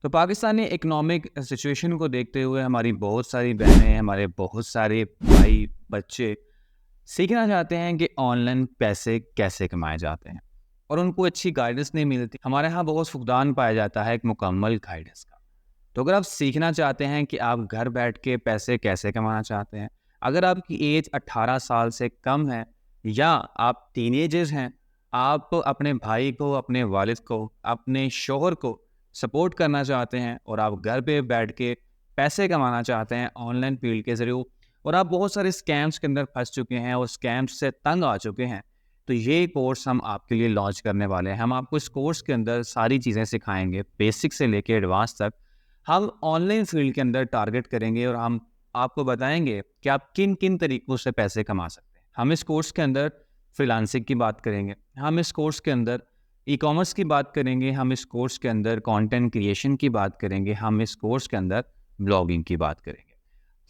तो Pakistani economic situation को देखते हुए हमारी बहुत सारी बहनें, हमारे बहुत सारे भाई, बच्चे सीखना चाहते हैं कि ऑनलाइन पैसे कैसे कमाए जाते हैं और उनको अच्छी गाइडेंस नहीं मिलती। हमारे यहाँ बहुत फुकदान पाया जाता है एक मुकम्मल गाइडेंस का। तो अगर आप सीखना चाहते हैं कि आप घर बैठ के पैसे कैसे कमाना चाहते हैं, अगर आपकी एज 18 साल से कम है या आप टीनेजर्स हैं, आप अपने भाई को, अपने वालिद को, अपने शौहर को सपोर्ट करना चाहते हैं और आप घर पे बैठ के पैसे कमाना चाहते हैं ऑनलाइन फील्ड के ज़रिए और आप बहुत सारे स्कैम्स के अंदर फंस चुके हैं और स्कैम्स से तंग आ चुके हैं, तो ये कोर्स हम आपके लिए लॉन्च करने वाले हैं। हम आपको इस कोर्स के अंदर सारी चीज़ें सिखाएंगे, बेसिक से लेके एडवांस तक। हम ऑनलाइन फील्ड के अंदर टारगेट करेंगे और हम आपको बताएंगे कि आप किन किन तरीक़ों से पैसे कमा सकते हैं। हम इस कोर्स के अंदर फ्रीलांसिंग की बात करेंगे, हम इस कोर्स के अंदर ई-कॉमर्स की बात करेंगे, हम इस कोर्स के अंदर कंटेंट क्रिएशन की बात करेंगे, हम इस कोर्स के अंदर ब्लॉगिंग की बात करेंगे।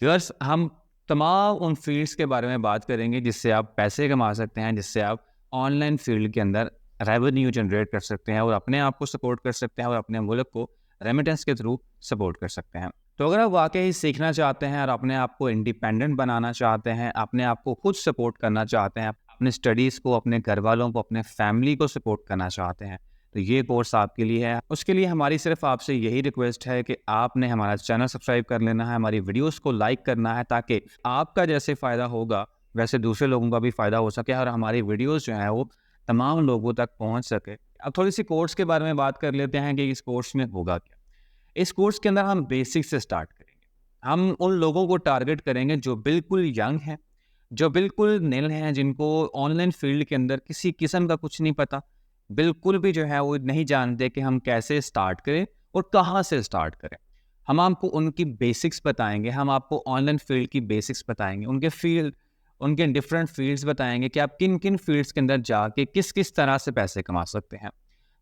व्यूअर्स, हम तमाम उन फील्ड्स के बारे में बात करेंगे जिससे आप पैसे कमा सकते हैं, जिससे आप ऑनलाइन फील्ड के अंदर रेवेन्यू जनरेट कर सकते हैं और अपने आप को सपोर्ट कर सकते हैं और अपने मुल्क को रेमिटेंस के थ्रू सपोर्ट कर सकते हैं। तो अगर आप वाकई सीखना चाहते हैं और अपने आप को इंडिपेंडेंट बनाना चाहते हैं, अपने आप को खुद सपोर्ट करना चाहते हैं, अपने स्टडीज़ को, अपने घर वालों को, अपने फैमिली को सपोर्ट करना चाहते हैं, तो ये कोर्स आपके लिए है। उसके लिए हमारी सिर्फ आपसे यही रिक्वेस्ट है कि आपने हमारा चैनल सब्सक्राइब कर लेना है, हमारी वीडियोस को लाइक करना है, ताकि आपका जैसे फ़ायदा होगा वैसे दूसरे लोगों का भी फ़ायदा हो सके और हमारी वीडियोस जो हैं वो तमाम लोगों तक पहुंच सके। अब थोड़ी सी कोर्स के बारे में बात कर लेते हैं कि इस कोर्स में होगा क्या। इस कोर्स के अंदर हम बेसिक से स्टार्ट करेंगे। हम उन लोगों को टारगेट करेंगे जो बिल्कुल यंग हैं, जो बिल्कुल निल हैं, जिनको ऑनलाइन फील्ड के अंदर किसी किस्म का कुछ नहीं पता, बिल्कुल भी जो है वो नहीं जानते कि हम कैसे स्टार्ट करें और कहाँ से स्टार्ट करें। हम आपको उनकी बेसिक्स बताएंगे, हम आपको ऑनलाइन फील्ड की बेसिक्स बताएंगे, उनके डिफरेंट फील्ड्स बताएंगे कि आप किन किन फील्ड्स के अंदर जाके किस किस तरह से पैसे कमा सकते हैं।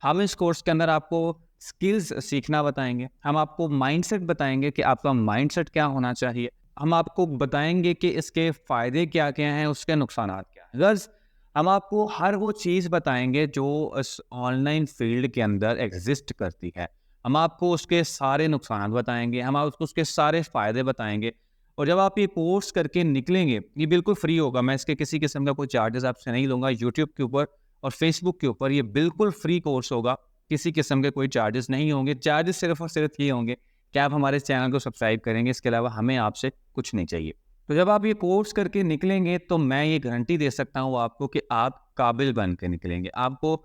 हम इस कोर्स के अंदर आपको स्किल्स सीखना बताएंगे, हम आपको माइंडसेट बताएंगे कि आपका माइंडसेट क्या होना चाहिए, हम आपको बताएंगे कि इसके फ़ायदे क्या क्या हैं, उसके नुकसानात क्या हैं। गर्ल्स, हम आपको हर वो चीज़ बताएंगे जो इस ऑनलाइन फील्ड के अंदर एग्जिस्ट करती है। हम आपको उसके सारे नुकसान बताएंगे, हम आपको उसके सारे फ़ायदे बताएंगे। और जब आप ये कोर्स करके निकलेंगे, ये बिल्कुल फ्री होगा, मैं इसके किसी किस्म का कोई चार्जेस आपसे नहीं लूँगा। यूट्यूब के ऊपर और फेसबुक के ऊपर ये बिल्कुल फ्री कोर्स होगा, किसी किस्म के कोई चार्जेस नहीं होंगे। चार्जेस सिर्फ और सिर्फ ये होंगे कि आप हमारे चैनल को सब्सक्राइब करेंगे, इसके अलावा हमें आपसे कुछ नहीं चाहिए। तो जब आप ये कोर्स करके निकलेंगे तो मैं ये गारंटी दे सकता हूँ आपको कि आप काबिल बन के निकलेंगे। आपको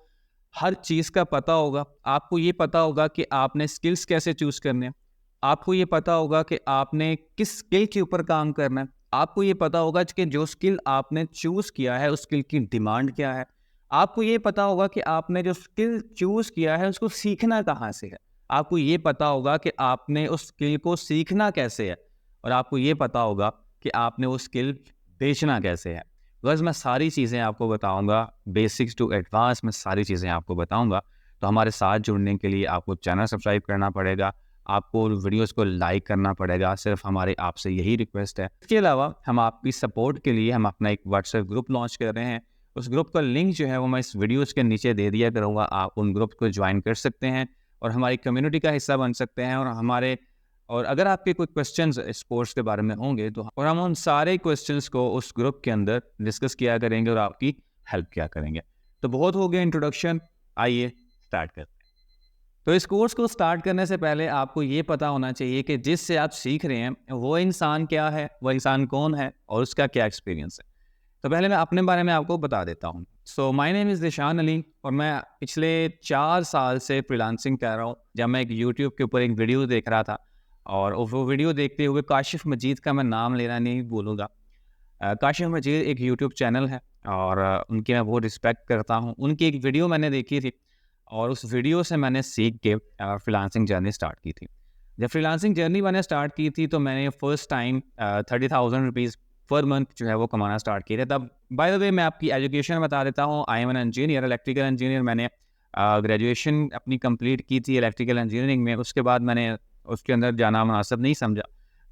हर चीज़ का पता होगा, आपको ये पता होगा कि आपने स्किल्स कैसे चूज़ करने हैं, आपको ये पता होगा कि आपने किस स्किल के ऊपर काम करना है, आपको ये पता होगा कि जो स्किल आपने चूज़ किया है उस स्किल की डिमांड क्या है, आपको ये पता होगा कि आपने जो स्किल चूज़ किया है उसको सीखना कहाँ से है, आपको ये पता होगा कि आपने उस स्किल को सीखना कैसे है और आपको ये पता होगा कि आपने वो स्किल बेचना कैसे है। बस मैं सारी चीज़ें आपको बताऊंगा, बेसिक्स टू एडवांस में सारी चीज़ें आपको बताऊंगा। तो हमारे साथ जुड़ने के लिए आपको चैनल सब्सक्राइब करना पड़ेगा, आपको वीडियोस को लाइक करना पड़ेगा, सिर्फ हमारे आपसे यही रिक्वेस्ट है। इसके अलावा हम आपकी सपोर्ट के लिए हम अपना एक व्हाट्सएप ग्रुप लॉन्च कर रहे हैं। उस ग्रुप का लिंक जो है वो मैं इस वीडियोस के नीचे दे दिया करूँगा, आप उन ग्रुप को ज्वाइन कर सकते हैं और हमारी कम्युनिटी का हिस्सा बन सकते हैं। और अगर आपके कोई क्वेश्चंस इस कोर्स के बारे में होंगे तो और हम उन सारे क्वेश्चंस को उस ग्रुप के अंदर डिस्कस किया करेंगे और आपकी हेल्प किया करेंगे। तो बहुत हो गया इंट्रोडक्शन, आइए स्टार्ट करते हैं। तो इस कोर्स को स्टार्ट करने से पहले आपको ये पता होना चाहिए कि जिससे आप सीख रहे हैं वो इंसान क्या है, वो इंसान कौन है और उसका क्या एक्सपीरियंस है। तो पहले मैं अपने बारे में आपको बता देता हूँ। So my name is Zeeshan Ali और मैं पिछले 4 साल से फ्रीलांसिंग कर रहा हूँ। जब मैं एक यूट्यूब के ऊपर एक वीडियो देख रहा था और वो वीडियो देखते हुए काशिफ़ मजीद का मैं नाम लेना नहीं भूलूँगा। काशिफ़ मजीद एक यूट्यूब चैनल है और उनकी मैं बहुत रिस्पेक्ट करता हूँ। उनकी एक वीडियो मैंने देखी थी और उस वीडियो से मैंने सीख के फ्रीलांसिंग जर्नी स्टार्ट की थी। जब फ्रीलांसिंग जर्नी मैंने स्टार्ट की थी तो मैंने first time 30,000 rupees per month जो है वो कमाना स्टार्ट किया था। तब बाय द वे मैं आपकी एजुकेशन बता देता हूँ। I am an engineer, electrical engineer. मैंने ग्रेजुएशन अपनी कंप्लीट की थी इलेक्ट्रिकल इंजीनियरिंग में। उसके बाद मैंने उसके अंदर जाना मुनासिब नहीं समझा।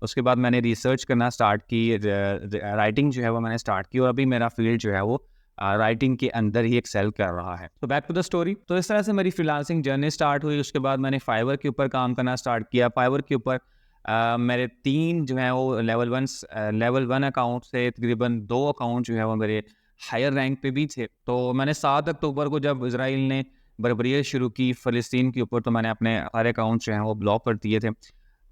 उसके बाद मैंने रिसर्च करना स्टार्ट की, राइटिंग जो है वो मैंने स्टार्ट की और अभी मेरा फील्ड जो है वो राइटिंग के अंदर ही एक्सेल कर रहा है। तो बैक टू द स्टोरी। तो इस तरह से मेरी फ्रीलांसिंग जर्नी स्टार्ट हुई। उसके बाद मैंने फाइवर के ऊपर काम करना स्टार्ट किया। फाइवर के ऊपर मेरे 3 जो हैं वो लेवल 1 अकाउंट से तकरीबन 2 अकाउंट जो है वो मेरे हायर रैंक पे भी थे। तो मैंने 7 अक्टूबर को जब इज़राइल ने बर्बरियत शुरू की फ़लस्तीन के ऊपर, तो मैंने अपने सारे अकाउंट जो हैं वो ब्लॉक कर दिए थे।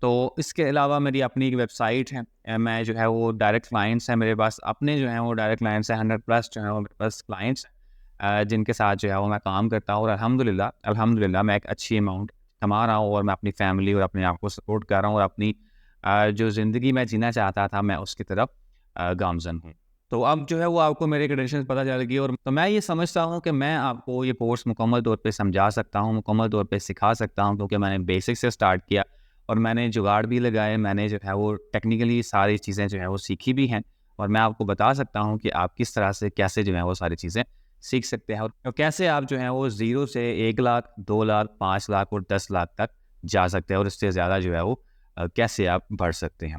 तो इसके अलावा मेरी अपनी एक वेबसाइट है। मैं जो है वो डायरेक्ट क्लाइंट्स हैं मेरे पास, अपने जो हैं वो डायरेक्ट क्लाइंट्स हैं, 100 प्लस जो हैं वो मेरे पास क्लाइंट्स हैं, जिनके साथ जो है वो मैं काम करता हूँ। और अल्हम्दुलिल्लाह अल्हम्दुलिल्लाह मैं एक अच्छी अमाउंट कमा रहा हूँ और मैं अपनी फैमिली और अपने आप को सपोर्ट कर रहा हूँ और अपनी जो ज़िंदगी मैं जीना चाहता था मैं उसकी तरफ गामज़न हूँ। तो अब जो है वो आपको मेरे क्रेडेंशियल्स पता चल गई और तो मैं ये समझता हूँ कि मैं आपको ये कोर्स मुकम्मल तौर पे समझा सकता हूँ, मुकम्मल तौर पे सिखा सकता हूँ, क्योंकि मैंने बेसिक से स्टार्ट किया और मैंने जुगाड़ भी लगाए। मैंने जो है वो टेक्निकली सारी चीज़ें जो हैं वो सीखी भी हैं और मैं आपको बता सकता हूँ कि आप किस तरह से कैसे जो है वो सारी चीज़ें सीख सकते हैं और कैसे आप जो हैं वो ज़ीरो से 1 लाख, 2 लाख, 5 लाख और 10 लाख तक जा सकते हैं और इससे ज़्यादा जो है वो कैसे आप बढ़ सकते हैं।